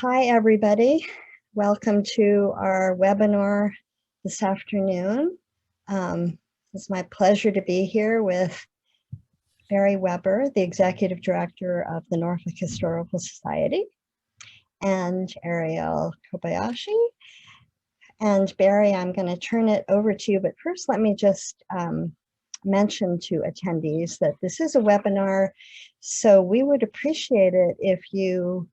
Hi, everybody. Welcome to our webinar this afternoon. It's my pleasure to be here with Barry Weber, the Executive Director of the Norfolk Historical Society, and Ariel Kobayashi. And Barry, I'm going to turn it over to you, but first let me just mention to attendees that this is a webinar, so we would appreciate it if you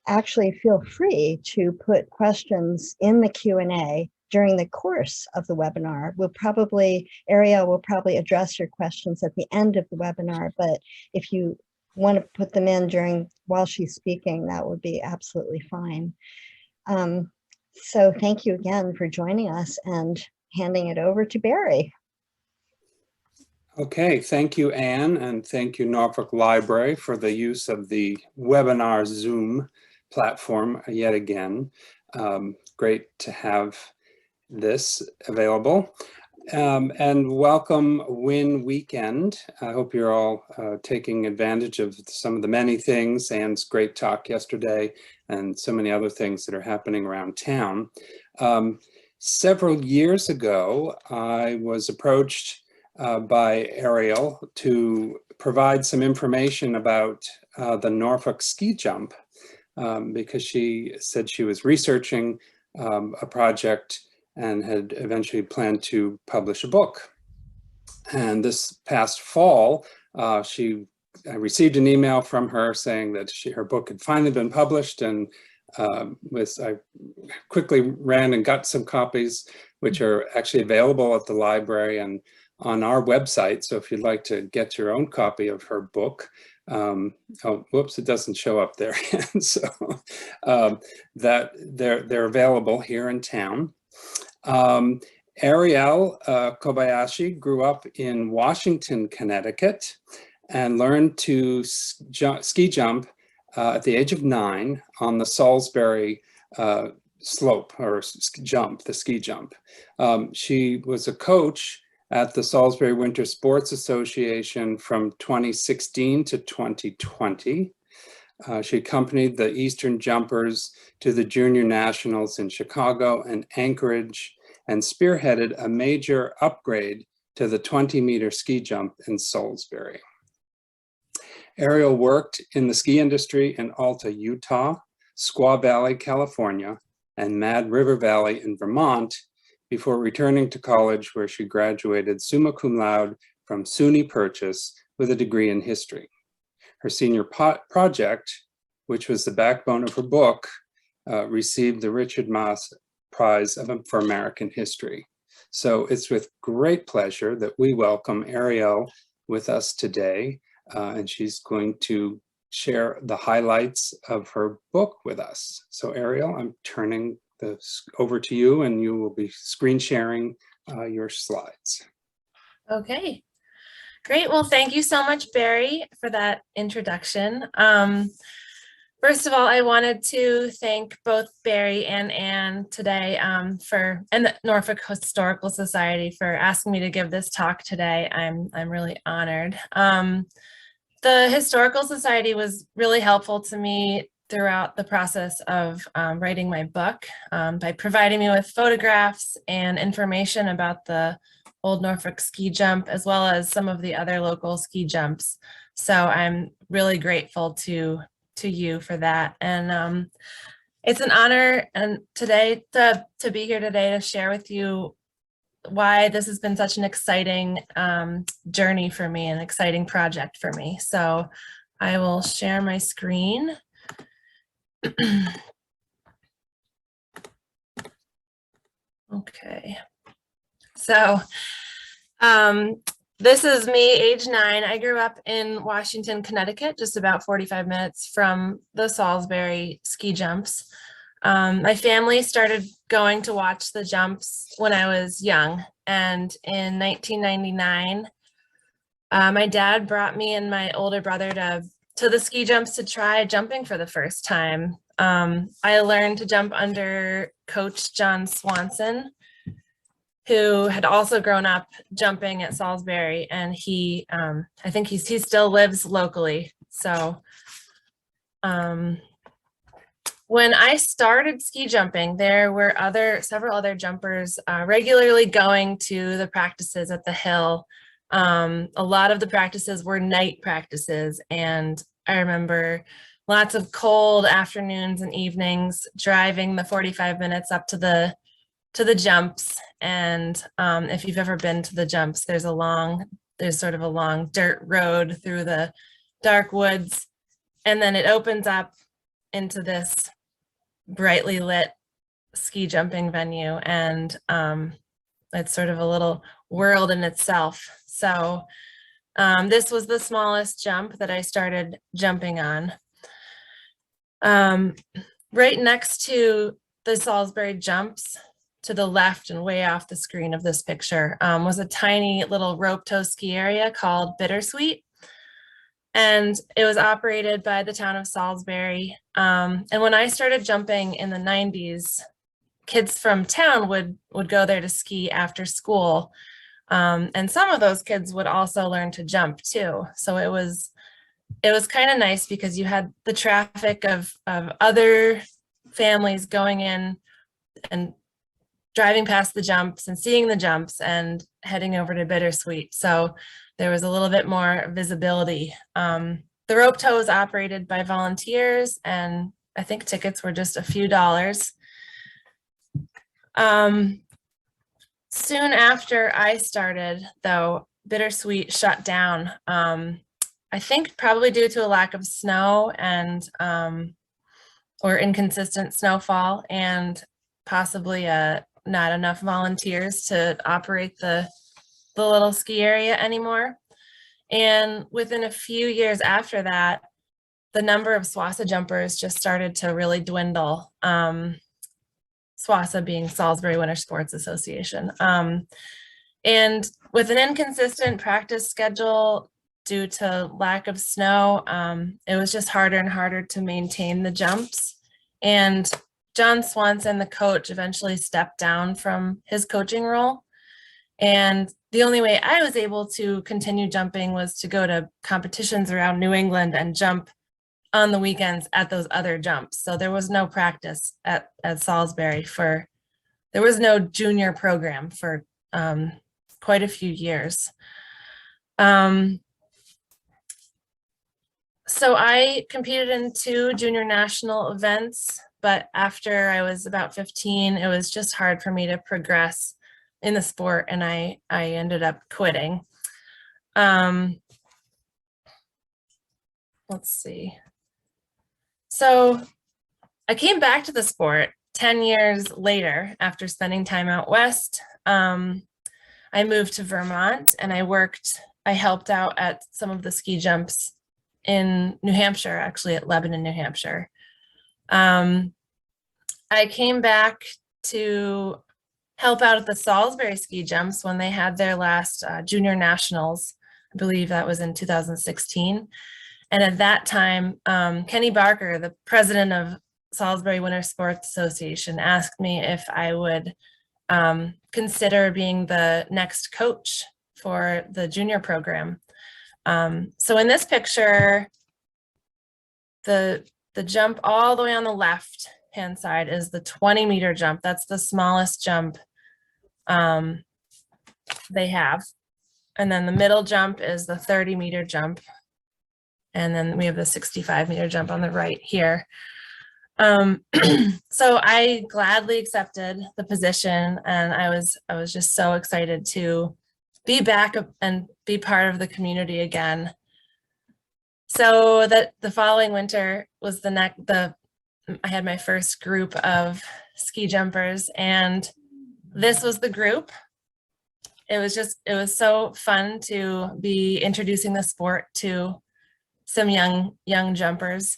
actually feel free to put questions in the Q&A during the course of the webinar. Ariel will probably address your questions at the end of the webinar, but if you want to put them in while she's speaking, that would be absolutely fine. So thank you again for joining us, and handing it over to Barry. Okay, thank you, Anne, and thank you, Norfolk Library, for the use of the webinar Zoom platform yet again. Great to have this available. And welcome Win Weekend. I hope you're all taking advantage of some of the many things, Anne's great talk yesterday, and so many other things that are happening around town. Several years ago, I was approached by Ariel to provide some information about the Norfolk ski jump, because she said she was researching a project and had eventually planned to publish a book. And this past fall, I received an email from her saying that her book had finally been published, and I quickly ran and got some copies, which are actually available at the library and on our website. So if you'd like to get your own copy of her book, oh, whoops, it doesn't show up there. So that they're available here in town. Ariel Kobayashi grew up in Washington, Connecticut, and learned to ski jump at the age of 9 on the Salisbury slope, or the ski jump. She was a coach at the Salisbury Winter Sports Association from 2016 to 2020. She accompanied the Eastern jumpers to the Junior Nationals in Chicago and Anchorage, and spearheaded a major upgrade to the 20-meter ski jump in Salisbury. Ariel worked in the ski industry in Alta, Utah, Squaw Valley, California, and Mad River Valley in Vermont, before returning to college, where she graduated summa cum laude from SUNY Purchase with a degree in history. Her senior project, which was the backbone of her book, received the Richard Moss Prize for American History. So it's with great pleasure that we welcome Ariel with us today, and she's going to share the highlights of her book with us. So Ariel, I'm turning this over to you, and you will be screen sharing your slides. Okay, great. Well, thank you so much, Barry, for that introduction. First of all, I wanted to thank both Barry and Anne today and the Norfolk Historical Society for asking me to give this talk today. I'm really honored. The Historical Society was really helpful to me throughout the process of writing my book by providing me with photographs and information about the Old Norfolk ski jump, as well as some of the other local ski jumps. So I'm really grateful to you for that. And it's an honor today to be here today to share with you why this has been such an exciting journey for me, an exciting project for me. So I will share my screen. Okay, so this is me, age 9. I grew up in Washington, Connecticut, just about 45 minutes from the Salisbury ski jumps. My family started going to watch the jumps when I was young, and in 1999, my dad brought me and my older brother to the ski jumps to try jumping for the first time. I learned to jump under Coach John Swanson, who had also grown up jumping at Salisbury, and he, I think he still lives locally. So when I started ski jumping, there were several other jumpers regularly going to the practices at the hill. A lot of the practices were night practices, and I remember lots of cold afternoons and evenings driving the 45 minutes up to the jumps. And if you've ever been to the jumps, there's sort of a long dirt road through the dark woods, and then it opens up into this brightly lit ski jumping venue, and it's sort of a little world in itself. So this was the smallest jump that I started jumping on. Right next to the Salisbury jumps, to the left and way off the screen of this picture, was a tiny little rope tow ski area called Bittersweet. And it was operated by the town of Salisbury. And when I started jumping in the 90s, kids from town would go there to ski after school. And some of those kids would also learn to jump too. So it was kind of nice because you had the traffic of other families going in and driving past the jumps and seeing the jumps and heading over to Bittersweet. So there was a little bit more visibility. The rope tow was operated by volunteers, and I think tickets were just a few dollars. Soon after I started, though, Bittersweet shut down. I think probably due to a lack of snow and or inconsistent snowfall, and possibly not enough volunteers to operate the little ski area anymore. And within a few years after that, the number of SWASA jumpers just started to really dwindle. SWASA being Salisbury Winter Sports Association. And with an inconsistent practice schedule due to lack of snow, it was just harder and harder to maintain the jumps. And John Swanson, the coach, eventually stepped down from his coaching role. And the only way I was able to continue jumping was to go to competitions around New England and jump on the weekends at those other jumps. So there was no practice at Salisbury there was no junior program for quite a few years. So I competed in 2 junior national events, but after I was about 15, it was just hard for me to progress in the sport, and I ended up quitting. Let's see. So I came back to the sport 10 years later after spending time out west. I moved to Vermont, and I helped out at some of the ski jumps in New Hampshire, actually at Lebanon, New Hampshire. I came back to help out at the Salisbury ski jumps when they had their last junior nationals. I believe that was in 2016. And at that time, Kenny Barker, the president of Salisbury Winter Sports Association, asked me if I would consider being the next coach for the junior program. So in this picture, the jump all the way on the left hand side is the 20-meter jump. That's the smallest jump they have. And then the middle jump is the 30-meter jump. And then we have the 65-meter jump on the right here. So I gladly accepted the position, and I was just so excited to be back and be part of the community again. So that the following winter was I had my first group of ski jumpers, and this was the group. It was so fun to be introducing the sport to some young jumpers.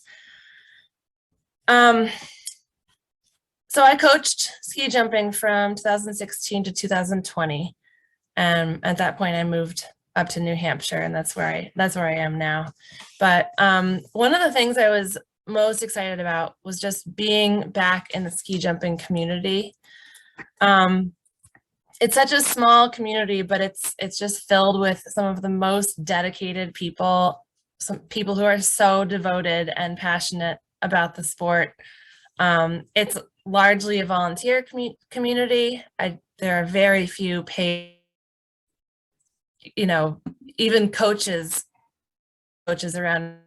So I coached ski jumping from 2016 to 2020. At that point I moved up to New Hampshire, and that's where I am now. But one of the things I was most excited about was just being back in the ski jumping community. It's such a small community, but it's just filled with some of the most dedicated people, some people who are so devoted and passionate about the sport. It's largely a volunteer community. There are very few paid, even coaches around.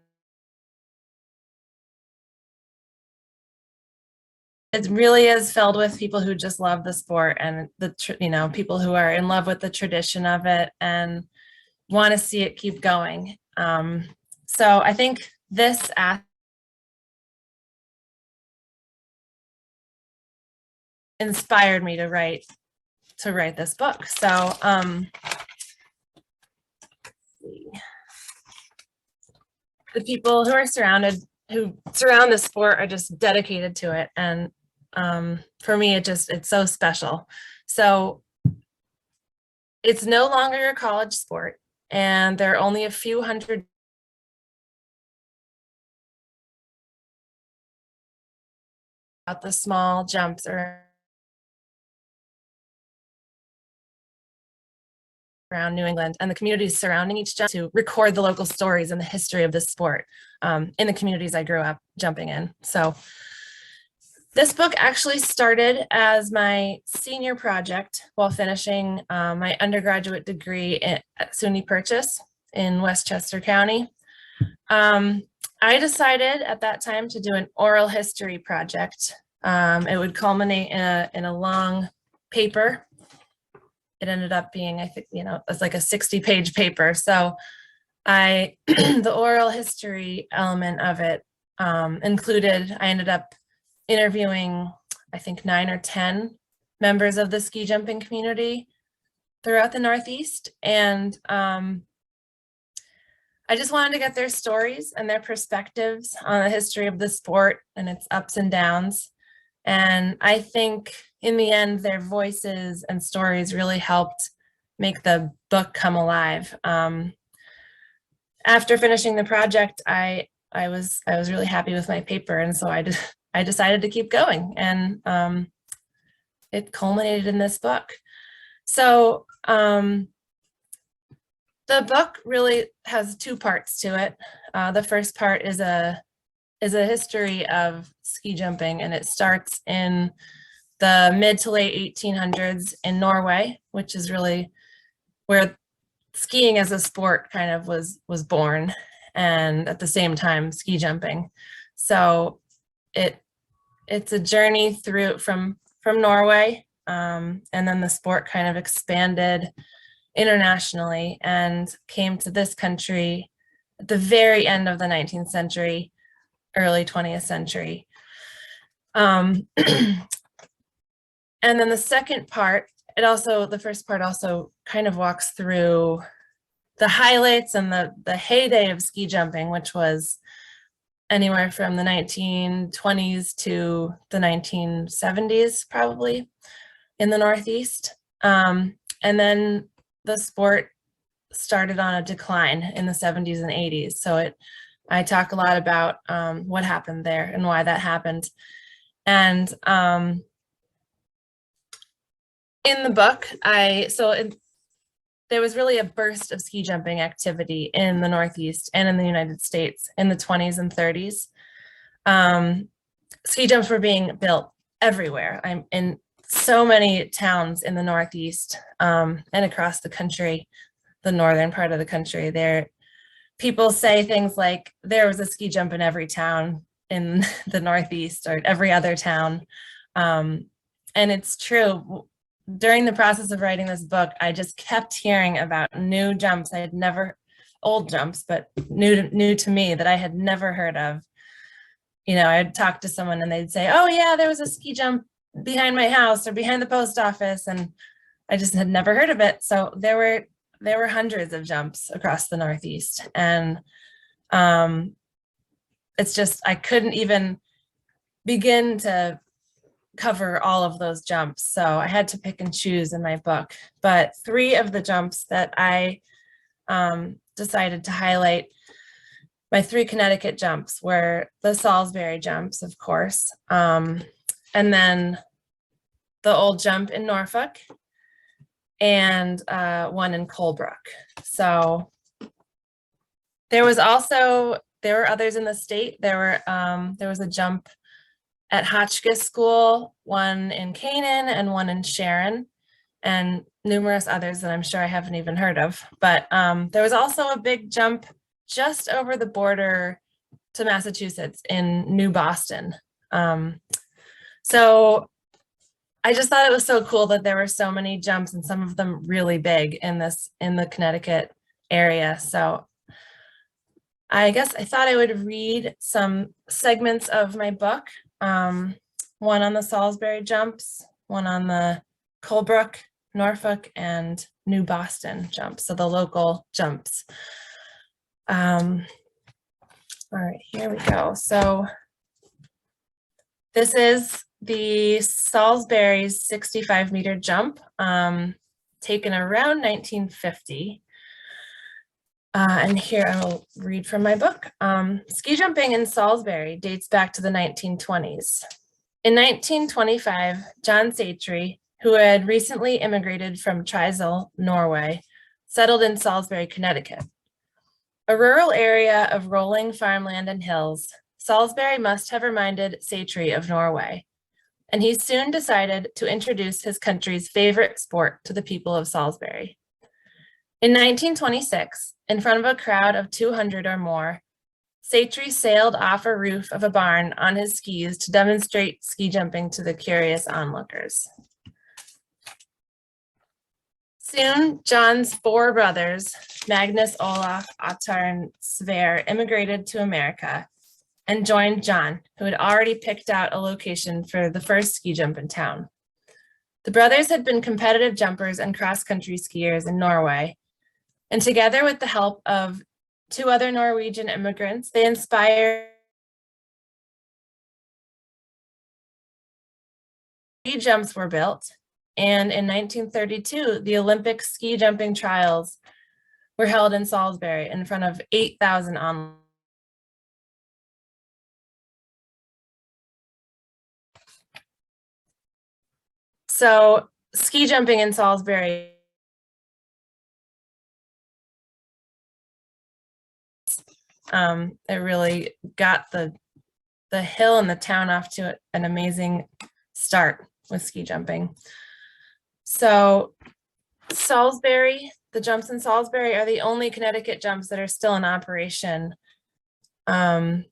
It really is filled with people who just love the sport and people who are in love with the tradition of it and want to see it keep going. So I think this inspired me to write this book. So the people who surround the sport are just dedicated to it, and for me it's so special. So it's no longer a college sport, and there are only a few hundred about the small jumps around New England and the communities surrounding each jump to record the local stories and the history of this sport in the communities I grew up jumping in. So this book actually started as my senior project while finishing my undergraduate degree at SUNY Purchase in Westchester County. I decided at that time to do an oral history project. It would culminate in a long paper. It ended up being, I think, it's like a 60-page paper. So the oral history element of it included, I ended up interviewing, I think, 9 or 10 members of the ski jumping community throughout the Northeast. And I just wanted to get their stories and their perspectives on the history of the sport and its ups and downs. And I think in the end, their voices and stories really helped make the book come alive. After finishing the project, I was really happy with my paper, and so I decided to keep going, and it culminated in this book. So the book really has 2 parts to it. The first part is a history of ski jumping, and it starts in the mid to late 1800s in Norway, which is really where skiing as a sport kind of was born, and at the same time ski jumping. So it's a journey through from Norway, and then the sport kind of expanded internationally and came to this country at the very end of the 19th century, early 20th century. And then the second part, the first part also kind of walks through the highlights and the heyday of ski jumping, which was anywhere from the 1920s to the 1970s, probably, in the Northeast. And then the sport started on a decline in the 70s and 80s. So I talk a lot about what happened there and why that happened. And in the book, there was really a burst of ski jumping activity in the Northeast and in the United States in the 20s and 30s. Ski jumps were being built everywhere. I'm in so many towns in the Northeast and across the country, the northern part of the country. People say things like there was a ski jump in every town in the Northeast or every other town. And it's true. During the process of writing this book, I just kept hearing about new jumps. I had never, old jumps, but new to me that I had never heard of. I'd talk to someone and they'd say, oh yeah, there was a ski jump behind my house or behind the post office. And I just had never heard of it. So there were hundreds of jumps across the Northeast. And it's just, I couldn't even begin to cover all of those jumps. So I had to pick and choose in my book. But 3 of the jumps that I decided to highlight, my 3 Connecticut jumps, were the Salisbury jumps, of course, and then the old jump in Norfolk, and one in Colebrook. So there were others in the state. There was a jump at Hotchkiss School, one in Canaan and one in Sharon, and numerous others that I'm sure I haven't even heard of. But there was also a big jump just over the border to Massachusetts in New Boston. So I just thought it was so cool that there were so many jumps, and some of them really big in the Connecticut area. So I guess I thought I would read some segments of my book. One on the Salisbury jumps, one on the Colebrook, Norfolk, and New Boston jumps, so the local jumps. All right, here we go. So this is the Salisbury's 65-meter jump, taken around 1950. And here I will read from my book. Ski jumping in Salisbury dates back to the 1920s. In 1925, John Satry, who had recently immigrated from Trysil, Norway, settled in Salisbury, Connecticut. A rural area of rolling farmland and hills, Salisbury must have reminded Satry of Norway, and he soon decided to introduce his country's favorite sport to the people of Salisbury. In 1926, in front of a crowd of 200 or more, Satry sailed off a roof of a barn on his skis to demonstrate ski jumping to the curious onlookers. Soon, John's 4 brothers, Magnus, Olaf, Ottar, and Sverre, immigrated to America and joined John, who had already picked out a location for the first ski jump in town. The brothers had been competitive jumpers and cross-country skiers in Norway, and together with the help of 2 other Norwegian immigrants, they inspired 3 jumps were built, and in 1932, the Olympic ski jumping trials were held in Salisbury in front of 8,000 onlookers. So ski jumping in Salisbury it really got the hill and the town off to an amazing start with ski jumping. So Salisbury, the jumps in Salisbury are the only Connecticut jumps that are still in operation. In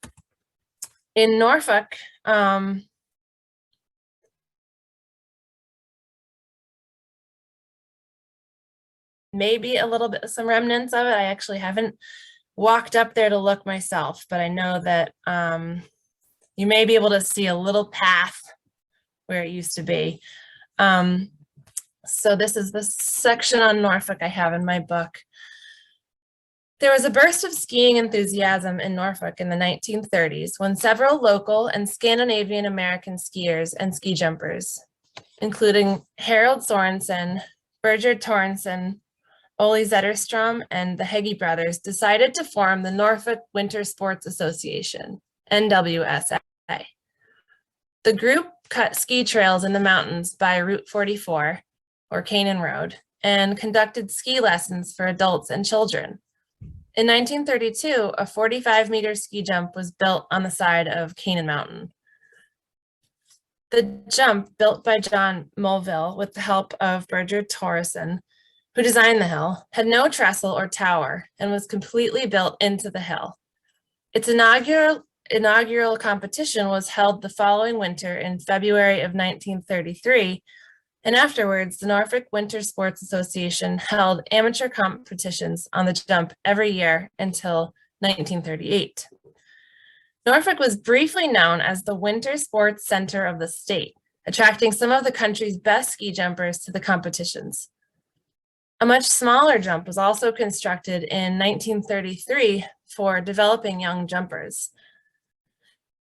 Norfolk, maybe a little bit, some remnants of it. I actually haven't walked up there to look myself, but I know that you may be able to see a little path where it used to be. So this is the section on Norfolk I have in my book. There was a burst of skiing enthusiasm in Norfolk in the 1930s when several local and Scandinavian American skiers and ski jumpers, including Harold Sorensen, Birger Torrensen, Ole Zetterstrom, and the Heggie brothers, decided to form the Norfolk Winter Sports Association, NWSA. The group cut ski trails in the mountains by Route 44, or Canaan Road, and conducted ski lessons for adults and children. In 1932, a 45-meter ski jump was built on the side of Canaan Mountain. The jump, built by John Mulville with the help of Birger Torrensen, who designed the hill, had no trestle or tower and was completely built into the hill. Its inaugural competition was held the following winter in February of 1933, and afterwards, the Norfolk Winter Sports Association held amateur competitions on the jump every year until 1938. Norfolk was briefly known as the Winter Sports Center of the state, attracting some of the country's best ski jumpers to the competitions. A much smaller jump was also constructed in 1933 for developing young jumpers.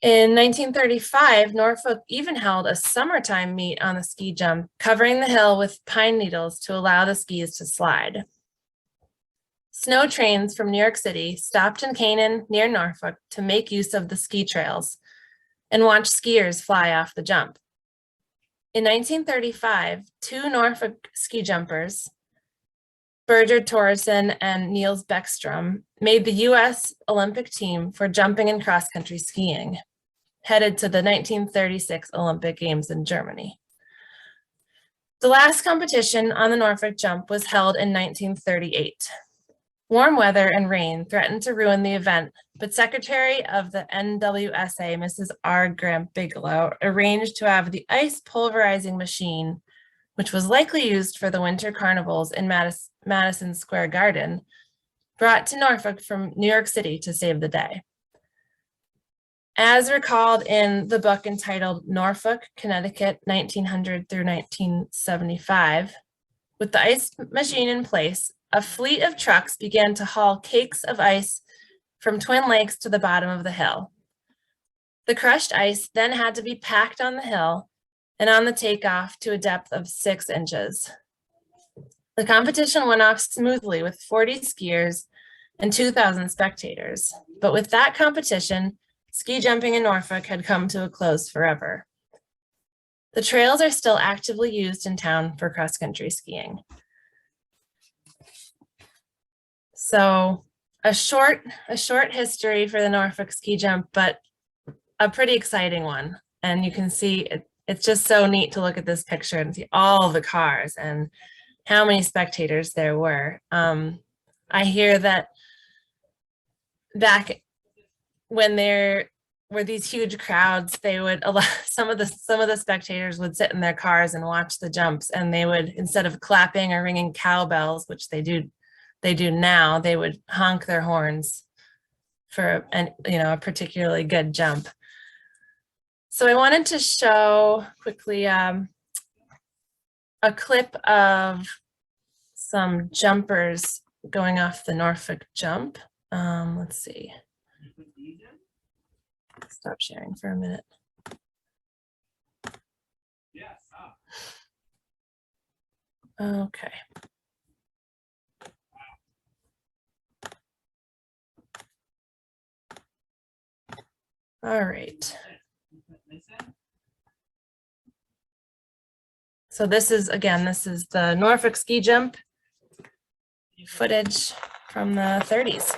In 1935, Norfolk even held a summertime meet on the ski jump, covering the hill with pine needles to allow the skis to slide. Snow trains from New York City stopped in Canaan near Norfolk to make use of the ski trails and watch skiers fly off the jump. In 1935, 2 Norfolk ski jumpers, Birger Torrensen and Niels Bäckström, made the U.S. Olympic team for jumping and cross-country skiing. headed to the 1936 Olympic Games in Germany. The last competition on the Norfolk jump was held in 1938. Warm weather and rain threatened to ruin the event, but Secretary of the NWSA, Mrs. R. Grant Bigelow, arranged to have the ice pulverizing machine, which was likely used for the winter carnivals in Madison Square Garden, brought to Norfolk from New York City to save the day. As recalled in the book entitled Norfolk, Connecticut, 1900 through 1975, with the ice machine in place, a fleet of trucks began to haul cakes of ice from Twin Lakes to the bottom of the hill. The crushed ice then had to be packed on the hill and on the takeoff to a depth of 6 inches. The competition went off smoothly with 40 skiers and 2,000 spectators. But with that competition, ski jumping in Norfolk had come to a close forever. The trails are still actively used in town for cross-country skiing. So a short history for the Norfolk ski jump, but a pretty exciting one. And you can see it's just so neat to look at this picture and see all the cars and how many spectators there were. I hear that back when there were these huge crowds, they would allow some of the spectators would sit in their cars and watch the jumps, and they would, instead of clapping or ringing cowbells, which they do now, they would honk their horns for a particularly good jump. So I wanted to show quickly a clip of some jumpers going off the Norfolk jump. Let's see. Stop sharing for a minute. Okay. All right. So this is the Norfolk ski jump footage from the 30s.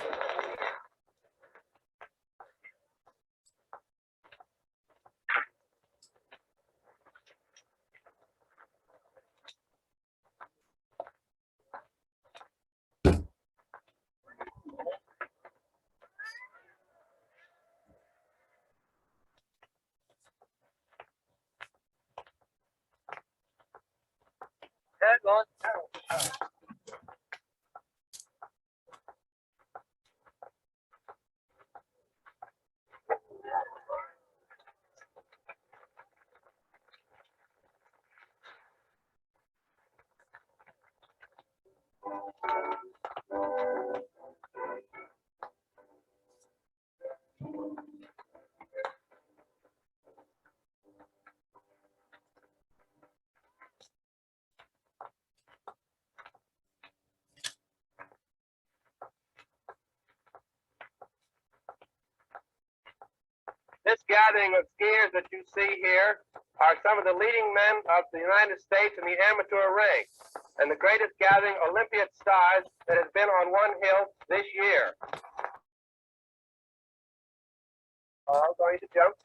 This gathering of skiers that you see here are some of the leading men of the United States in the amateur ranks, and the greatest gathering Olympiad stars that has been on one hill this year. All going to jump?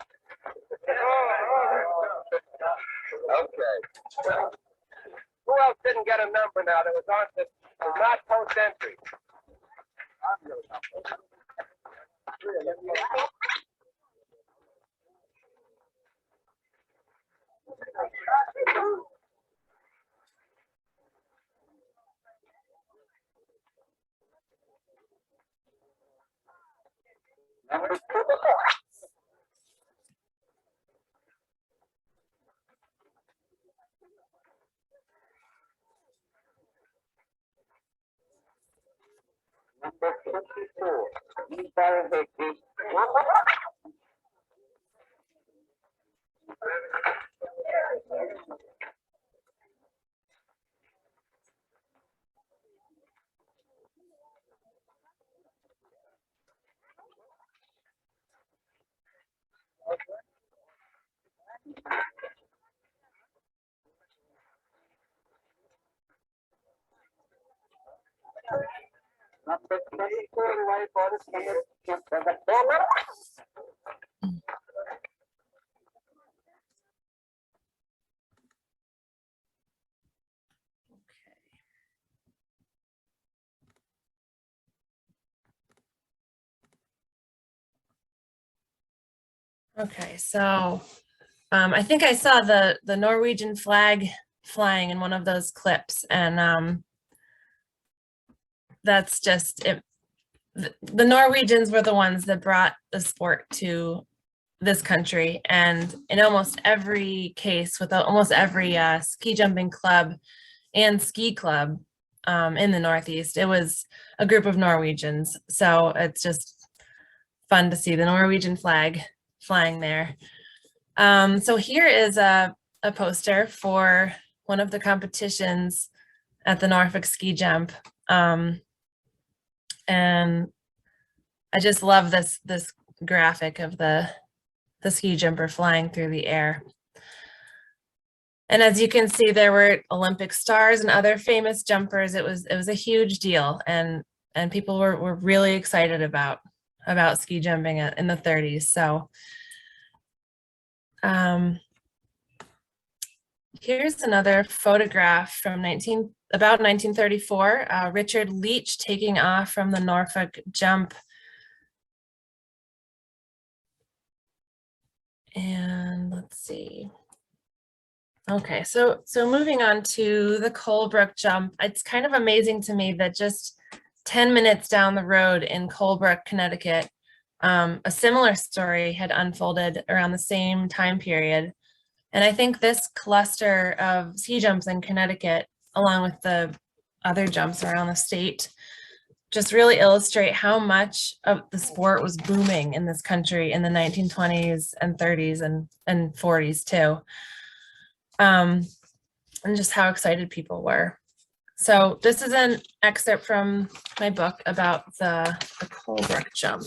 Okay. Who else didn't get a number now that was not post-entry? Number 54. Number 24, right body. Okay, so I think I saw the Norwegian flag flying in one of those clips, and that's just it. The Norwegians were the ones that brought the sport to this country, and in almost every case with almost every ski jumping club and ski club in the Northeast, it was a group of Norwegians. So it's just fun to see the Norwegian flag flying there. So here is a poster for one of the competitions at the Norfolk ski jump. And I just love this graphic of the ski jumper flying through the air. And as you can see, there were Olympic stars and other famous jumpers. It was a huge deal, and people were really excited about ski jumping in the 30s. So here's another photograph from about 1934. Richard Leach taking off from the Norfolk jump. And let's see. Okay, so moving on to the Colebrook jump. It's kind of amazing to me that just 10 minutes down the road in Colebrook, Connecticut, a similar story had unfolded around the same time period. And I think this cluster of ski jumps in Connecticut, along with the other jumps around the state, just really illustrate how much of the sport was booming in this country in the 1920s and 30s and 40s too. And just how excited people were. So this is an excerpt from my book about the Colebrook jump.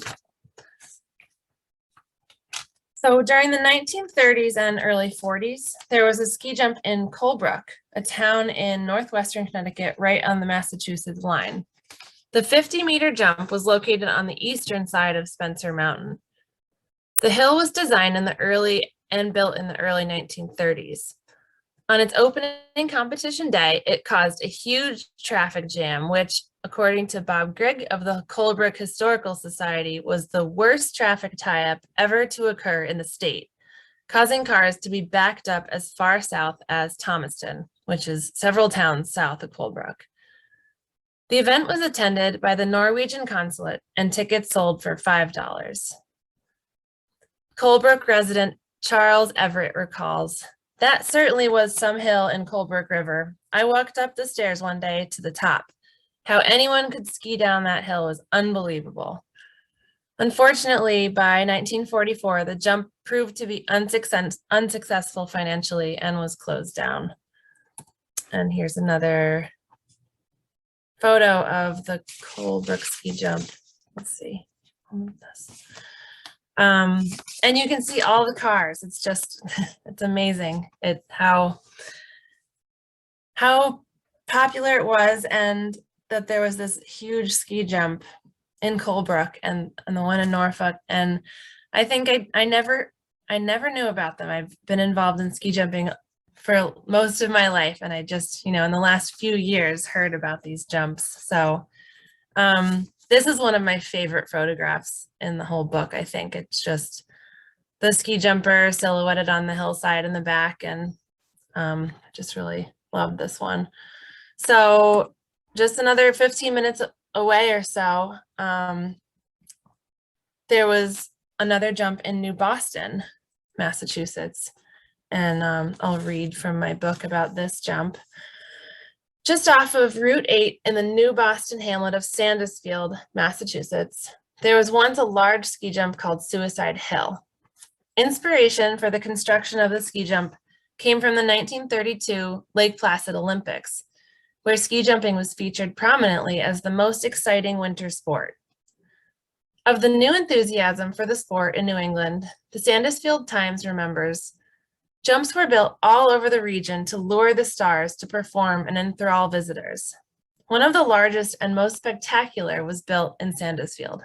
So during the 1930s and early 40s, there was a ski jump in Colebrook, a town in northwestern Connecticut, right on the Massachusetts line. The 50-meter jump was located on the eastern side of Spencer Mountain. The hill was designed in the early and built in the early 1930s. On its opening competition day, it caused a huge traffic jam, which, according to Bob Grigg of the Colebrook Historical Society, was the worst traffic tie-up ever to occur in the state, causing cars to be backed up as far south as Thomaston, which is several towns south of Colebrook. The event was attended by the Norwegian consulate and tickets sold for $5. Colebrook resident Charles Everett recalls, "That certainly was some hill in Colebrook River. I walked up the stairs one day to the top. How anyone could ski down that hill was unbelievable." Unfortunately, by 1944, the jump proved to be unsuccessful financially and was closed down. And here's another photo of the Colebrook ski jump. Let's see. And you can see all the cars. It's just, it's amazing. How popular it was, and that there was this huge ski jump in Colebrook and the one in Norfolk. And I think I never knew about them. I've been involved in ski jumping for most of my life, and I just, in the last few years heard about these jumps. So this is one of my favorite photographs in the whole book. I think it's just the ski jumper silhouetted on the hillside in the back, and just really love this one. So just another 15 minutes away or so, there was another jump in New Boston, Massachusetts. And I'll read from my book about this jump. Just off of Route 8 in the New Boston hamlet of Sandusfield, Massachusetts, there was once a large ski jump called Suicide Hill. Inspiration for the construction of the ski jump came from the 1932 Lake Placid Olympics, where ski jumping was featured prominently as the most exciting winter sport. Of the new enthusiasm for the sport in New England, the Sandusfield Times remembers, jumps were built all over the region to lure the stars to perform and enthrall visitors. One of the largest and most spectacular was built in Sandusfield.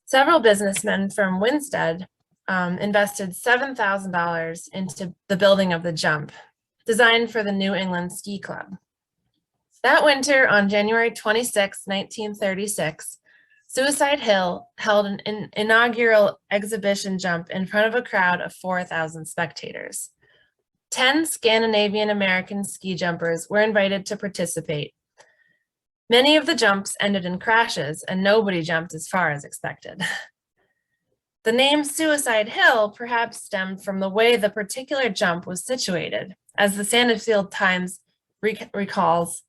Several businessmen from Winstead invested $7,000 into the building of the jump, designed for the New England Ski Club. That winter, on January 26, 1936, Suicide Hill held an inaugural exhibition jump in front of a crowd of 4,000 spectators. 10 Scandinavian American ski jumpers were invited to participate. Many of the jumps ended in crashes, and nobody jumped as far as expected. The name Suicide Hill perhaps stemmed from the way the particular jump was situated. As the Sandusfield Times recalls,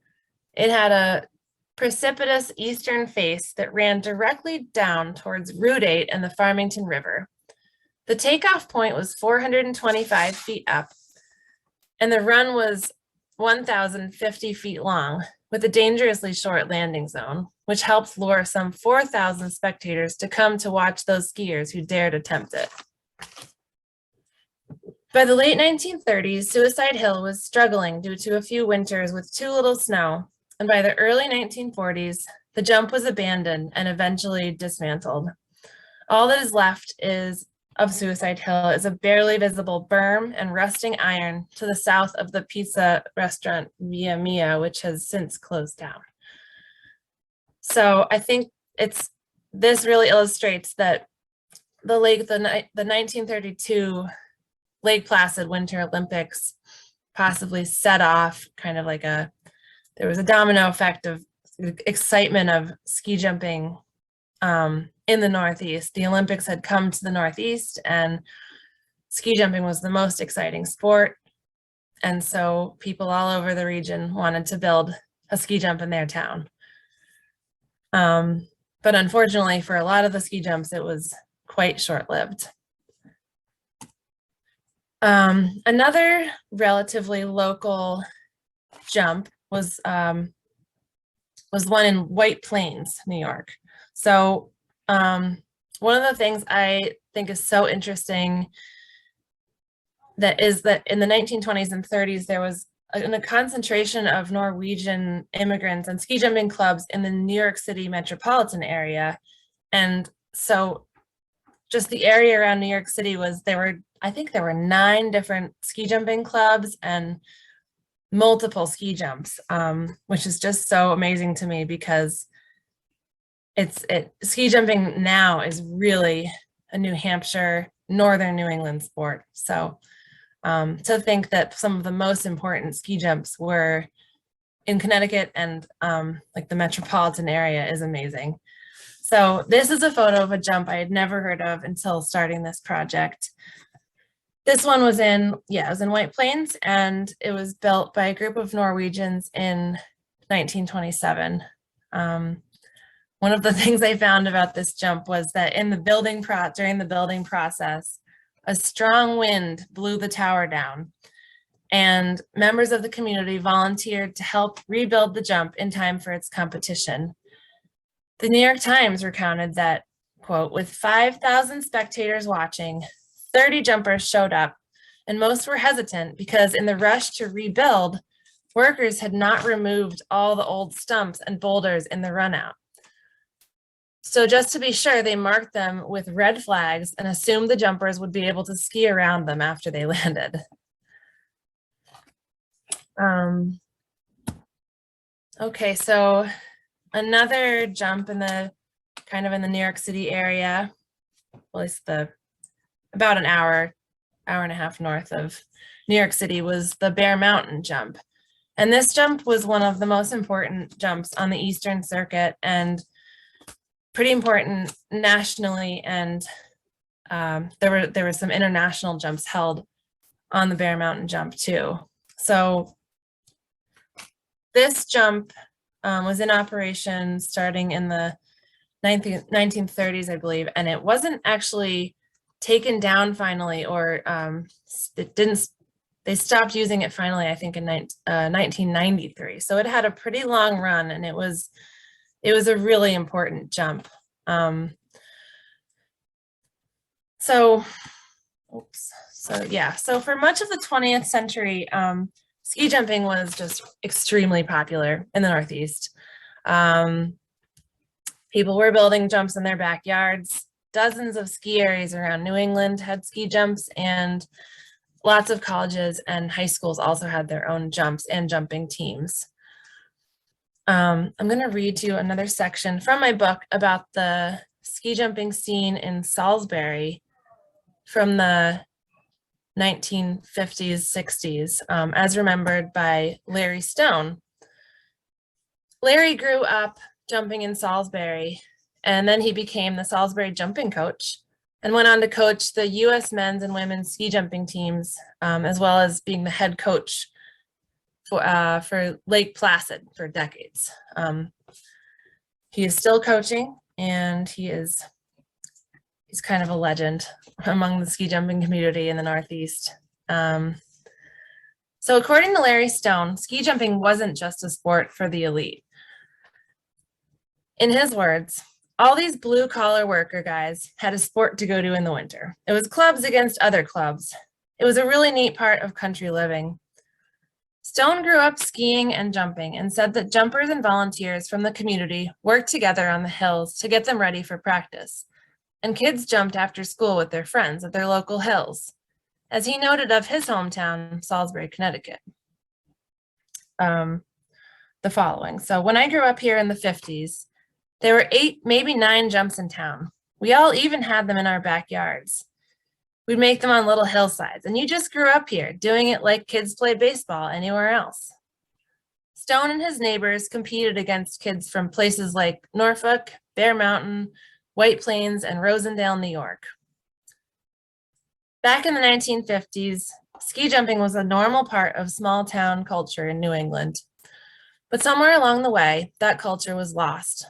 it had a precipitous eastern face that ran directly down towards Route 8 and the Farmington River. The takeoff point was 425 feet up, and the run was 1,050 feet long, with a dangerously short landing zone, which helped lure some 4,000 spectators to come to watch those skiers who dared attempt it. By the late 1930s, Suicide Hill was struggling due to a few winters with too little snow, and by the early 1940s, the jump was abandoned and eventually dismantled. All that is left of Suicide Hill is a barely visible berm and rusting iron to the south of the pizza restaurant Via Mia, which has since closed down. So I think this really illustrates that the 1932 Lake Placid Winter Olympics possibly set off kind of like there was a domino effect of excitement of ski jumping in the Northeast. The Olympics had come to the Northeast, and ski jumping was the most exciting sport. And so people all over the region wanted to build a ski jump in their town. But unfortunately, for a lot of the ski jumps, it was quite short-lived. Another relatively local jump was one in White Plains, New York. So one of the things I think is so interesting that in the 1920s and 30s, there was a concentration of Norwegian immigrants and ski jumping clubs in the New York City metropolitan area. And so just the area around New York City I think there were 9 different ski jumping clubs and multiple ski jumps, which is just so amazing to me because ski jumping now is really a New Hampshire, northern New England sport. So to think that some of the most important ski jumps were in Connecticut and like the metropolitan area is amazing. So this is a photo of a jump I had never heard of until starting this project. This one was it was in White Plains, and it was built by a group of Norwegians in 1927. One of the things I found about this jump was that during the building process, a strong wind blew the tower down, and members of the community volunteered to help rebuild the jump in time for its competition. The New York Times recounted that, quote, with 5,000 spectators watching, 30 jumpers showed up, and most were hesitant because in the rush to rebuild, workers had not removed all the old stumps and boulders in the runout. So just to be sure, they marked them with red flags and assumed the jumpers would be able to ski around them after they landed. Okay, so another jump in the New York City area, well, at least about an hour and a half north of New York City, was the Bear Mountain jump. And this jump was one of the most important jumps on the Eastern Circuit and pretty important nationally, and there were some international jumps held on the Bear Mountain jump too. So this jump was in operation starting in the 1930s, I believe, and it wasn't actually taken down finally, or they stopped using it finally, I think in 1993. So it had a pretty long run, and it was a really important jump. So for much of the 20th century, ski jumping was just extremely popular in the Northeast. People were building jumps in their backyards. Dozens of ski areas around New England had ski jumps, and lots of colleges and high schools also had their own jumps and jumping teams. I'm going to read you another section from my book about the ski jumping scene in Salisbury from the 1950s, 60s, as remembered by Larry Stone. Larry grew up jumping in Salisbury, and then he became the Salisbury jumping coach and went on to coach the U.S. men's and women's ski jumping teams, as well as being the head coach for Lake Placid for decades. He is still coaching, and he's kind of a legend among the ski jumping community in the Northeast. So according to Larry Stone, ski jumping wasn't just a sport for the elite. In his words, all these blue collar worker guys had a sport to go to in the winter. It was clubs against other clubs. It was a really neat part of country living. Stone grew up skiing and jumping and said that jumpers and volunteers from the community worked together on the hills to get them ready for practice. And kids jumped after school with their friends at their local hills, as he noted of his hometown, Salisbury, Connecticut. The following. So when I grew up here in the 50s, there were 8, maybe 9 jumps in town. We all even had them in our backyards. We'd make them on little hillsides, and you just grew up here doing it like kids play baseball anywhere else. Stone and his neighbors competed against kids from places like Norfolk, Bear Mountain, White Plains, and Rosendale, New York. Back in the 1950s, ski jumping was a normal part of small town culture in New England. But somewhere along the way, that culture was lost.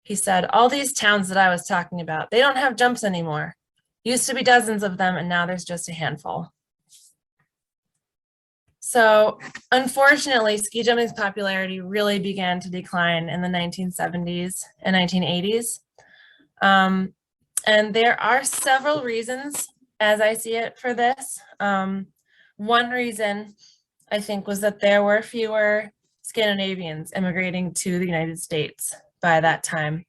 He said, all these towns that I was talking about, they don't have jumps anymore. Used to be dozens of them, and now there's just a handful. So unfortunately, ski jumping's popularity really began to decline in the 1970s and 1980s. And there are several reasons, as I see it, for this. One reason, I think, was that there were fewer Scandinavians immigrating to the United States by that time.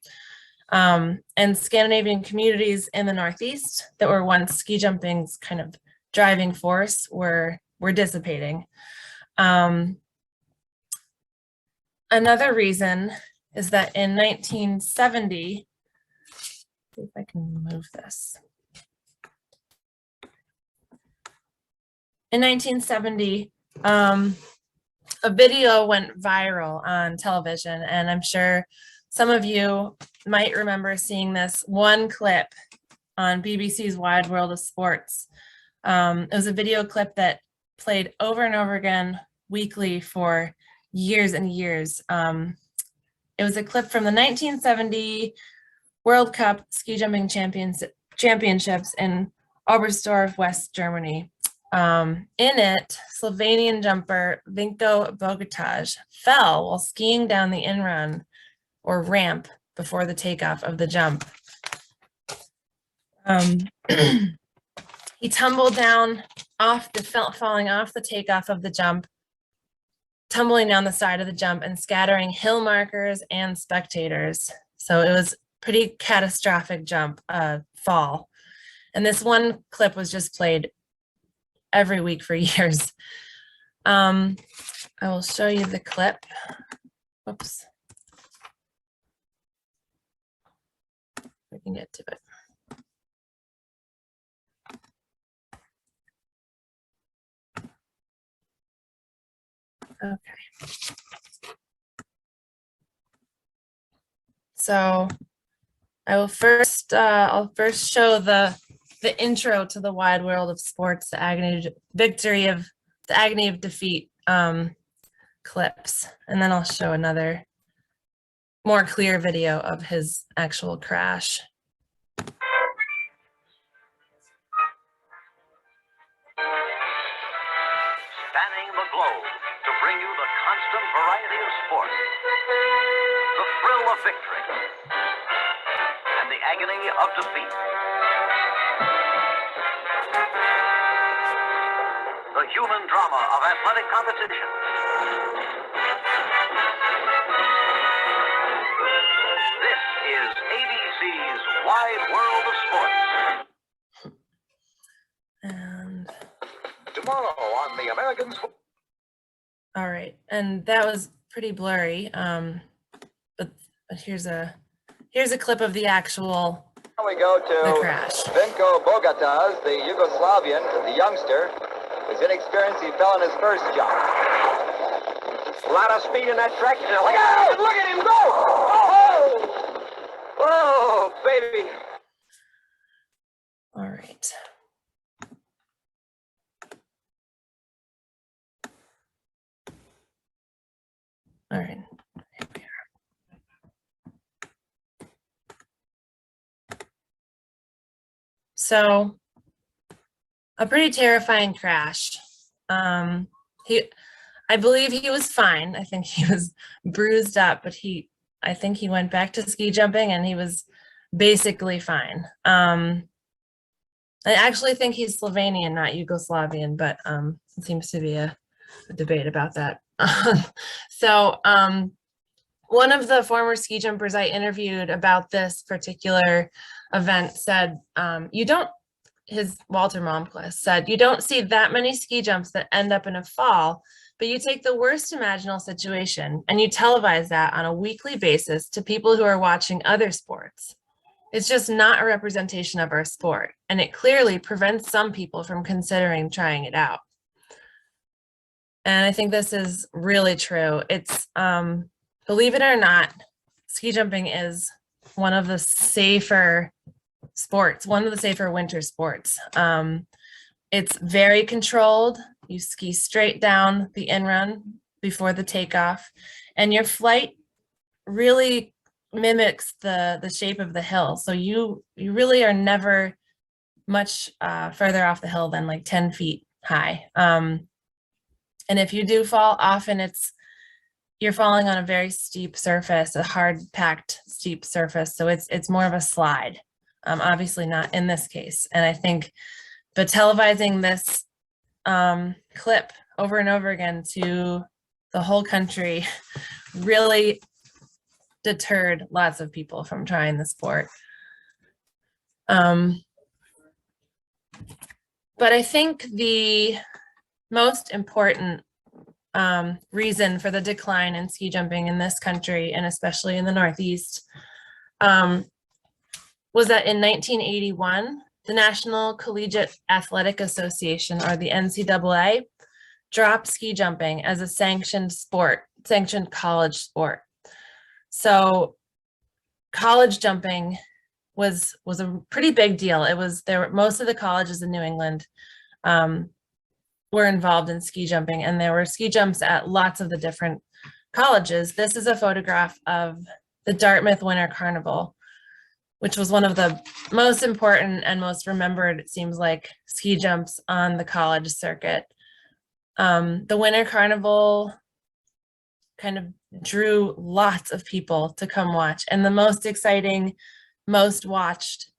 And Scandinavian communities in the Northeast that were once ski jumping's kind of driving force were dissipating. Another reason is that in 1970, see if I can move this. In 1970, a video went viral on television, and I'm sure some of you might remember seeing this one clip on BBC's Wide World of Sports. It was a video clip that played over and over again weekly for years and years. It was a clip from the 1970 World Cup ski jumping championships in Oberstdorf, West Germany. In it, Slovenian jumper Vinko Bogataj fell while skiing down the in-run or ramp before the takeoff of the jump. He tumbled down falling off the takeoff of the jump, tumbling down the side of the jump and scattering hill markers and spectators. So it was pretty catastrophic fall. And this one clip was just played every week for years. I will show you the clip. Oops. We can get to it. Okay. So I'll first show the intro to the Wide World of Sports, the agony of defeat clips, and then I'll show another more clear video of his actual crash. Spanning the globe to bring you the constant variety of sport, the thrill of victory, and the agony of defeat. The human drama of athletic competition. This is ABC's Wide World of Sports. And tomorrow on the Americans. all right, and that was pretty blurry, but here's a clip of the actual Now we go the to crash. Vinko Bogatas, the Yugoslavian, the youngster. His inexperience, he fell on his first jump. A lot of speed in that track. Look out! Look at him go! Oh! Oh, baby. All right. All right. Here we are. So, a pretty terrifying crash. I believe he was fine. I think he was bruised up, but I think he went back to ski jumping and he was basically fine. I actually think he's Slovenian, not Yugoslavian, but it seems to be a debate about that. So one of the former ski jumpers I interviewed about this particular event said, Walter Malmquist said, you don't see that many ski jumps that end up in a fall, but you take the worst imaginable situation and you televise that on a weekly basis to people who are watching other sports. It's just not a representation of our sport, and it clearly prevents some people from considering trying it out. And I think this is really true. It's, believe it or not, ski jumping is one of the safer sports, one of the safer winter sports. It's very controlled. You ski straight down the in-run before the takeoff, and your flight really mimics the shape of the hill. So you really are never much further off the hill than like 10 feet high. And if you do fall, often you're falling on a very steep surface, a hard packed steep surface. So it's more of a slide. Obviously not in this case. And I think but televising this clip over and over again to the whole country really deterred lots of people from trying the sport. But I think the most important reason for the decline in ski jumping in this country, and especially in the Northeast, was that in 1981, the National Collegiate Athletic Association, or the NCAA, dropped ski jumping as a sanctioned college sport. So college jumping was a pretty big deal. Most of the colleges in New England were involved in ski jumping, and there were ski jumps at lots of the different colleges. This is a photograph of the Dartmouth Winter Carnival, which was one of the most important and most remembered, it seems like, ski jumps on the college circuit. The Winter Carnival kind of drew lots of people to come watch, and the most exciting, most watched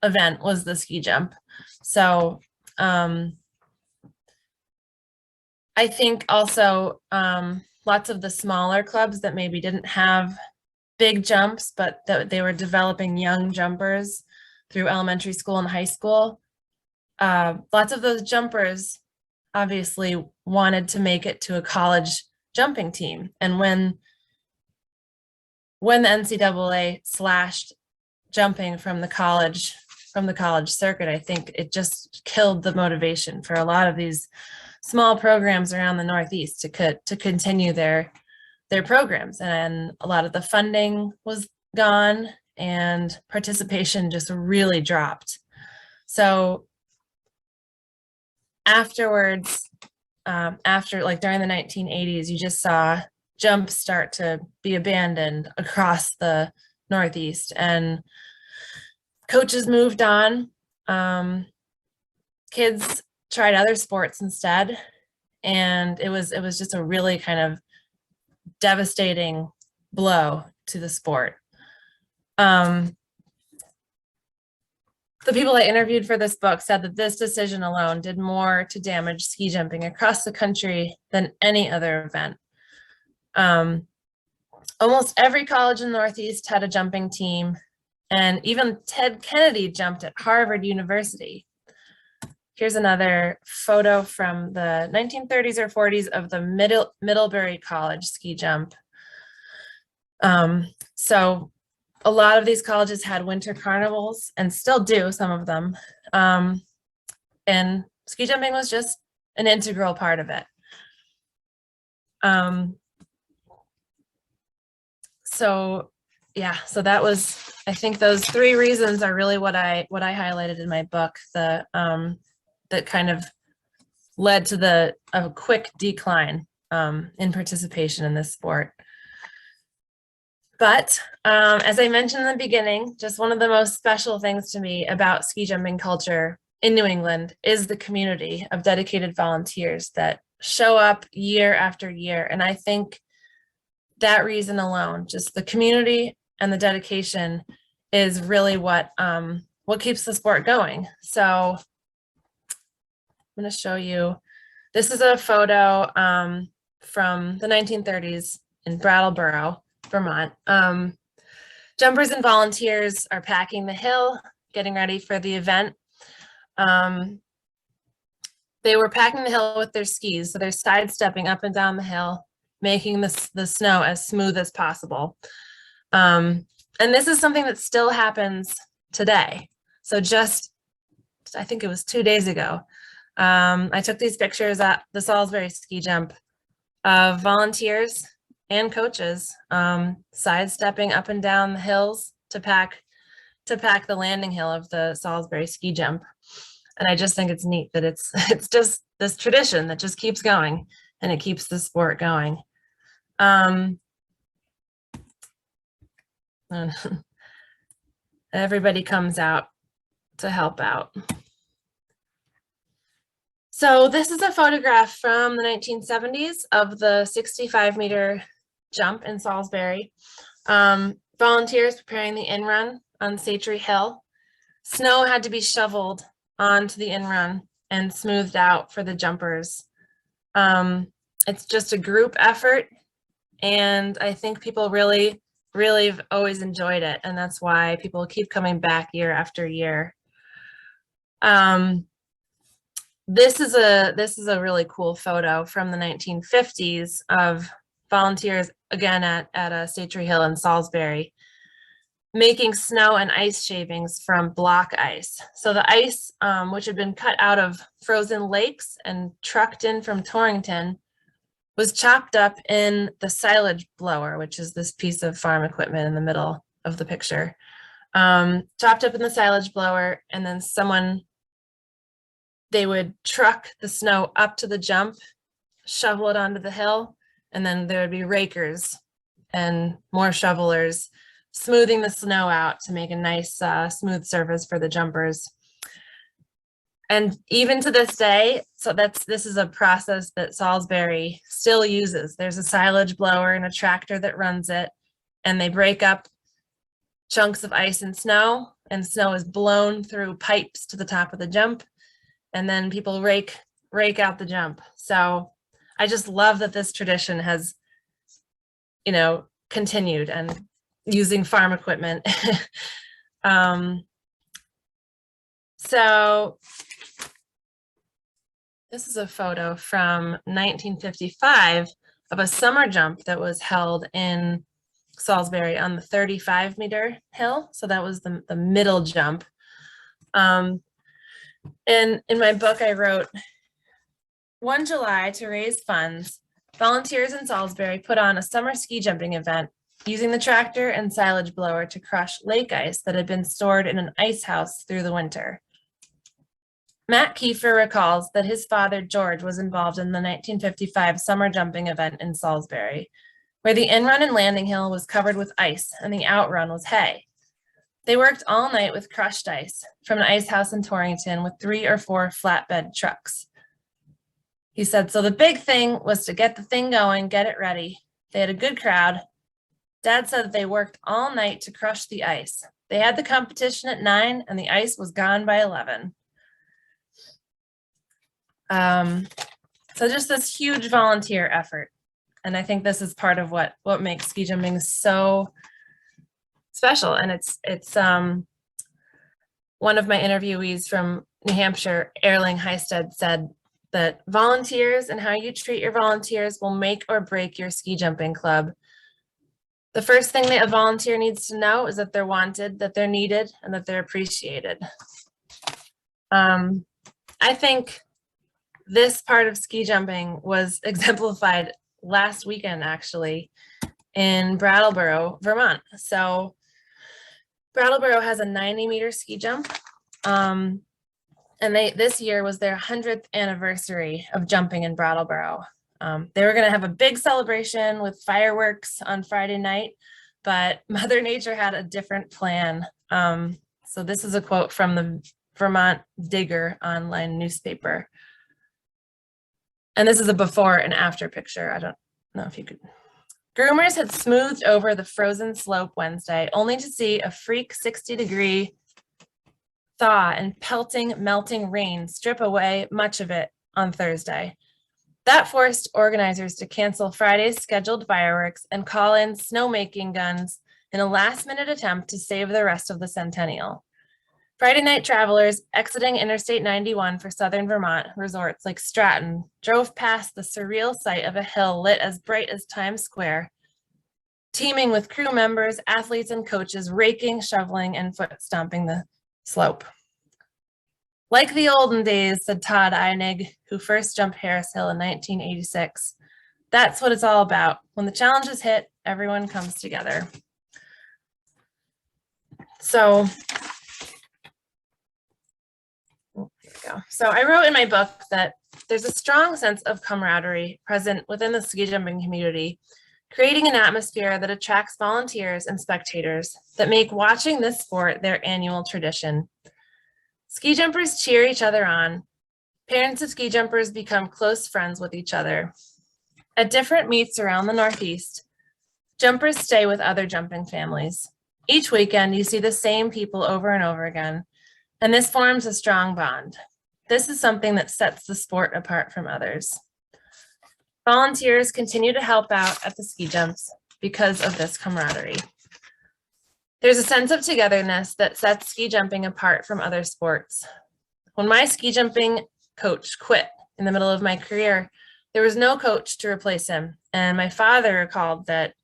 event was the ski jump. So I think also lots of the smaller clubs that maybe didn't have big jumps, but that they were developing young jumpers through elementary school and high school. Lots of those jumpers obviously wanted to make it to a college jumping team. And when the NCAA slashed jumping from the college circuit, I think it just killed the motivation for a lot of these small programs around the Northeast to continue their programs. And a lot of the funding was gone and participation just really dropped. So afterwards, during the 1980s, you just saw jumps start to be abandoned across the Northeast, and coaches moved on. Kids tried other sports instead, and it was just a really kind of devastating blow to the sport. The people I interviewed for this book said that this decision alone did more to damage ski jumping across the country than any other event. Almost every college in the Northeast had a jumping team, and even Ted Kennedy jumped at Harvard University. Here's another photo from the 1930s or 40s of the Middlebury College ski jump. So a lot of these colleges had winter carnivals and still do, some of them. And ski jumping was just an integral part of it. So yeah, so that was, I think those three reasons are really what I highlighted in my book, that kind of led to a quick decline in participation in this sport. But as I mentioned in the beginning, just one of the most special things to me about ski jumping culture in New England is the community of dedicated volunteers that show up year after year. And I think that reason alone, just the community and the dedication, is really what keeps the sport going. So I'm going to show you, this is a photo from the 1930s in Brattleboro, Vermont. Jumpers and volunteers are packing the hill, getting ready for the event. They were packing the hill with their skis, so they're sidestepping up and down the hill, making the snow as smooth as possible. And this is something that still happens today. So just, I think it was 2 days ago, I took these pictures at the Salisbury ski jump of volunteers and coaches sidestepping up and down the hills to pack the landing hill of the Salisbury ski jump. And I just think it's neat that it's just this tradition that just keeps going, and it keeps the sport going. And everybody comes out to help out. So this is a photograph from the 1970s of the 65-meter jump in Salisbury. Volunteers preparing the in-run on Satry Hill. Snow had to be shoveled onto the in-run and smoothed out for the jumpers. It's just a group effort, and I think people really have always enjoyed it, and that's why people keep coming back year after year. This is a really cool photo from the 1950s of volunteers, again at Satry Hill in Salisbury, making snow and ice shavings from block ice. So the ice, which had been cut out of frozen lakes and trucked in from Torrington, was chopped up in the silage blower, which is this piece of farm equipment in the middle of the picture. Chopped up in the silage blower, and then they would truck the snow up to the jump, shovel it onto the hill, and then there would be rakers and more shovelers smoothing the snow out to make a nice smooth surface for the jumpers. And even to this day, so this is a process that Salisbury still uses. There's a silage blower and a tractor that runs it, and they break up chunks of ice and snow is blown through pipes to the top of the jump, and then people rake out the jump. So I just love that this tradition has, continued, and using farm equipment. So this is a photo from 1955 of a summer jump that was held in Salisbury on the 35-meter hill. So that was the middle jump. And in my book, I wrote, one July, to raise funds, volunteers in Salisbury put on a summer ski jumping event using the tractor and silage blower to crush lake ice that had been stored in an ice house through the winter. Matt Kiefer recalls that his father, George, was involved in the 1955 summer jumping event in Salisbury, where the in-run and landing hill was covered with ice and the outrun was hay. They worked all night with crushed ice from an ice house in Torrington with 3 or 4 flatbed trucks. He said, so the big thing was to get the thing going, get it ready. They had a good crowd. Dad said that they worked all night to crush the ice. They had the competition at 9 and the ice was gone by 11. So just this huge volunteer effort. And I think this is part of what makes ski jumping so special. And it's one of my interviewees from New Hampshire, Erling Heisted, said that volunteers and how you treat your volunteers will make or break your ski jumping club. The first thing that a volunteer needs to know is that they're wanted, that they're needed, and that they're appreciated. I think this part of ski jumping was exemplified last weekend, actually, in Brattleboro, Vermont. So Brattleboro has a 90-meter ski jump. And this year was their 100th anniversary of jumping in Brattleboro. They were going to have a big celebration with fireworks on Friday night, but Mother Nature had a different plan. So this is a quote from the Vermont Digger online newspaper. And this is a before and after picture. I don't know if you could. Groomers had smoothed over the frozen slope Wednesday, only to see a freak 60-degree thaw and pelting, melting rain strip away much of it on Thursday. That forced organizers to cancel Friday's scheduled fireworks and call in snowmaking guns in a last-minute attempt to save the rest of the centennial. Friday night travelers exiting Interstate 91 for southern Vermont resorts like Stratton drove past the surreal sight of a hill lit as bright as Times Square, teeming with crew members, athletes, and coaches raking, shoveling, and foot stomping the slope. Like the olden days, said Todd Einig, who first jumped Harris Hill in 1986. That's what it's all about. When the challenges hit, everyone comes together. So, here we go. So I wrote in my book that there's a strong sense of camaraderie present within the ski jumping community, creating an atmosphere that attracts volunteers and spectators that make watching this sport their annual tradition. Ski jumpers cheer each other on. Parents of ski jumpers become close friends with each other. At different meets around the Northeast, jumpers stay with other jumping families. Each weekend, you see the same people over and over again, and this forms a strong bond. This is something that sets the sport apart from others. Volunteers continue to help out at the ski jumps because of this camaraderie. There's a sense of togetherness that sets ski jumping apart from other sports. When my ski jumping coach quit in the middle of my career, there was no coach to replace him. And my father recalled that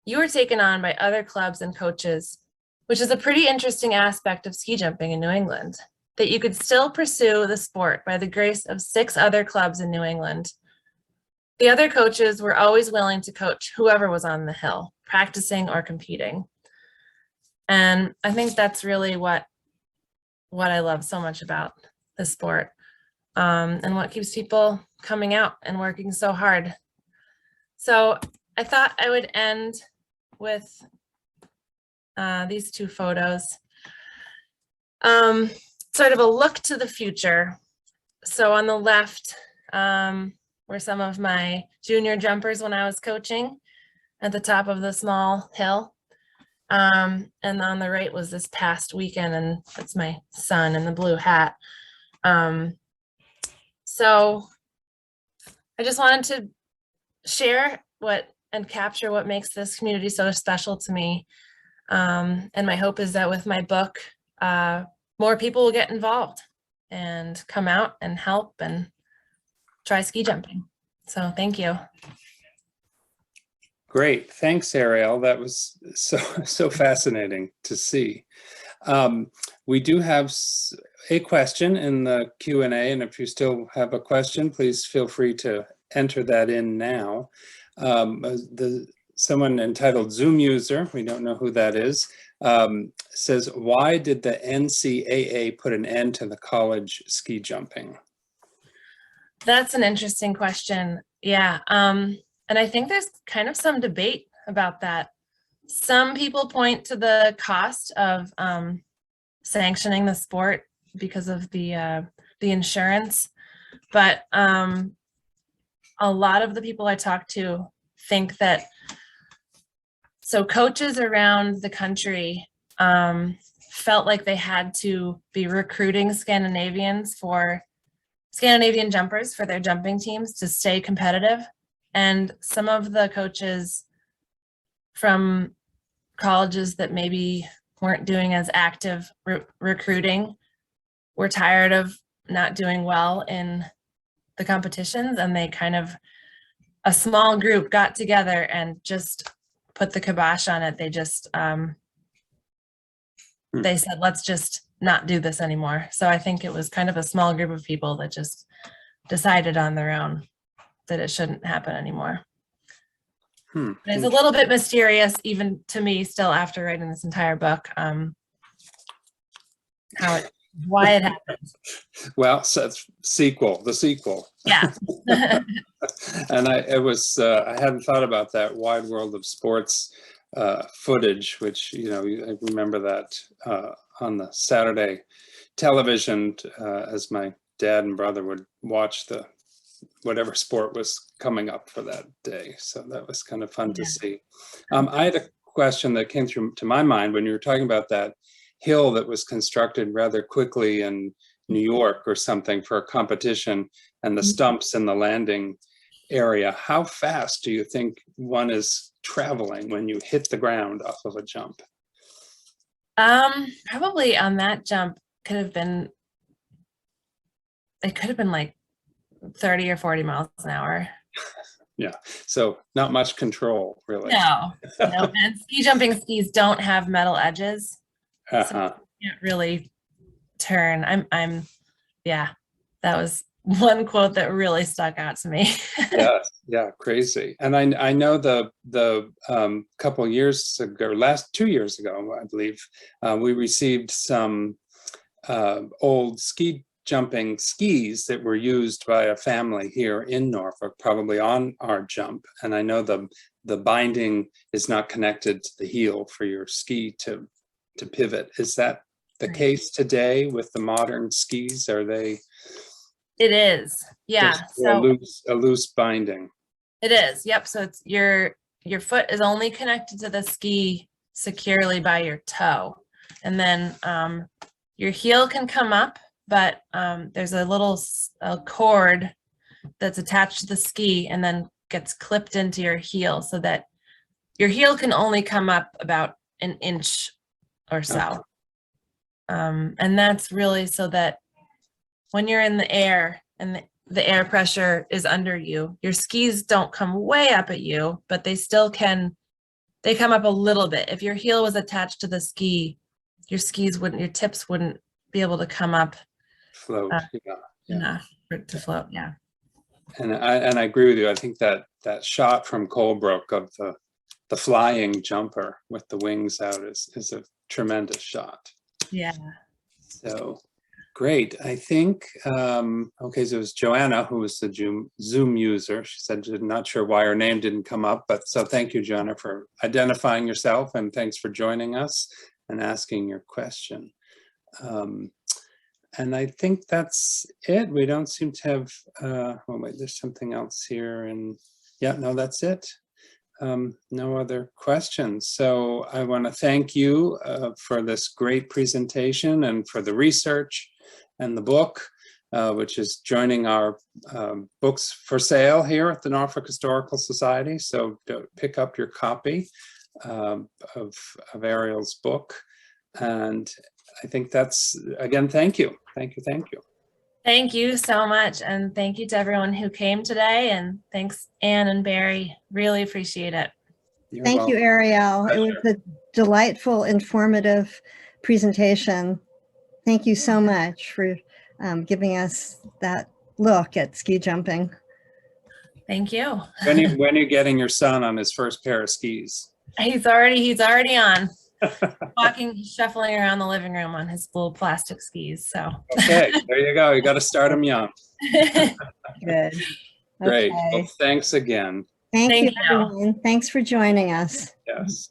you were taken on by other clubs and coaches, which is a pretty interesting aspect of ski jumping in New England, that you could still pursue the sport by the grace of 6 other clubs in New England. The other coaches were always willing to coach whoever was on the hill, practicing or competing. And I think that's really what I love so much about this sport, and what keeps people coming out and working so hard. So I thought I would end with these 2 photos. Sort of a look to the future. So on the left were some of my junior jumpers when I was coaching at the top of the small hill. And on the right was this past weekend, and that's my son in the blue hat. So I just wanted to share and capture what makes this community so special to me. And my hope is that with my book, more people will get involved and come out and help and try ski jumping. So thank you. Great, thanks, Ariel. That was so fascinating to see. We do have a question in the Q&A, and if you still have a question, please feel free to enter that in now. Someone entitled Zoom User, we don't know who that is, says, why did the NCAA put an end to the college ski jumping? That's an interesting question. Yeah. And I think there's kind of some debate about that. Some people point to the cost of sanctioning the sport because of the insurance, but a lot of the people I talk to think that, so coaches around the country felt like they had to be recruiting Scandinavian jumpers for their jumping teams to stay competitive. And some of the coaches from colleges that maybe weren't doing as active recruiting were tired of not doing well in the competitions, and they kind of, a small group got together and just put the kibosh on it. They just, they said, let's just not do this anymore. So I think it was kind of a small group of people that just decided on their own that it shouldn't happen anymore. It's a little bit mysterious, even to me still after writing this entire book, why it happened. Well, so the sequel. Yeah. And I hadn't thought about that Wide World of Sports footage, which, I remember that on the Saturday television as my dad and brother would watch whatever sport was coming up for that day. So that was kind of fun to see. I had a question that came through to my mind when you were talking about that hill that was constructed rather quickly in New York or something for a competition, and the stumps in the landing area. How fast do you think one is traveling when you hit the ground off of a jump? Probably on that jump it could have been like 30 or 40 miles an hour. Yeah, so not much control, really. No. And ski jumping skis don't have metal edges. So you can't really turn. Yeah, that was one quote that really stuck out to me. Yeah, crazy. And I know the couple of years ago, 2 years ago, I believe, we received some old ski jumping skis that were used by a family here in Norfolk, probably on our jump. And I know the binding is not connected to the heel for your ski to pivot. Is that the case today with the modern skis? Are they? It is. Yeah. So a loose binding. It is. Yep. So it's your foot is only connected to the ski securely by your toe, and then your heel can come up, but there's a little cord that's attached to the ski and then gets clipped into your heel, so that your heel can only come up about an inch or so. And that's really so that when you're in the air and the air pressure is under you, your skis don't come way up at you, but they still can, they come up a little bit. If your heel was attached to the ski, your tips wouldn't be able to come up. Float, enough to float, yeah. And I agree with you. I think that shot from Colebrook of the flying jumper with the wings out is a tremendous shot. Yeah. So great. I think, okay, so it was Joanna who was the Zoom user. She said she's not sure why her name didn't come up, but so thank you, Joanna, for identifying yourself, and thanks for joining us and asking your question. And I think that's it. We don't seem to have, oh wait, there's something else here. And yeah, no, that's it. No other questions. So I want to thank you for this great presentation and for the research and the book, which is joining our books for sale here at the Norfolk Historical Society. So pick up your copy of Ariel's book. And I think that's, again, thank you. Thank you. Thank you. Thank you so much. And thank you to everyone who came today. And thanks, Anne and Barry. Really appreciate it. Thank you, Ariel. It was a delightful, informative presentation. Thank you so much for giving us that look at ski jumping. Thank you. When are you getting your son on his first pair of skis? He's already on. Walking, shuffling around the living room on his little plastic skis. So okay, there you go. You got to start him young. Good. Great. Okay. Well, thanks again. Thank you, everyone. Thanks for joining us. Yes.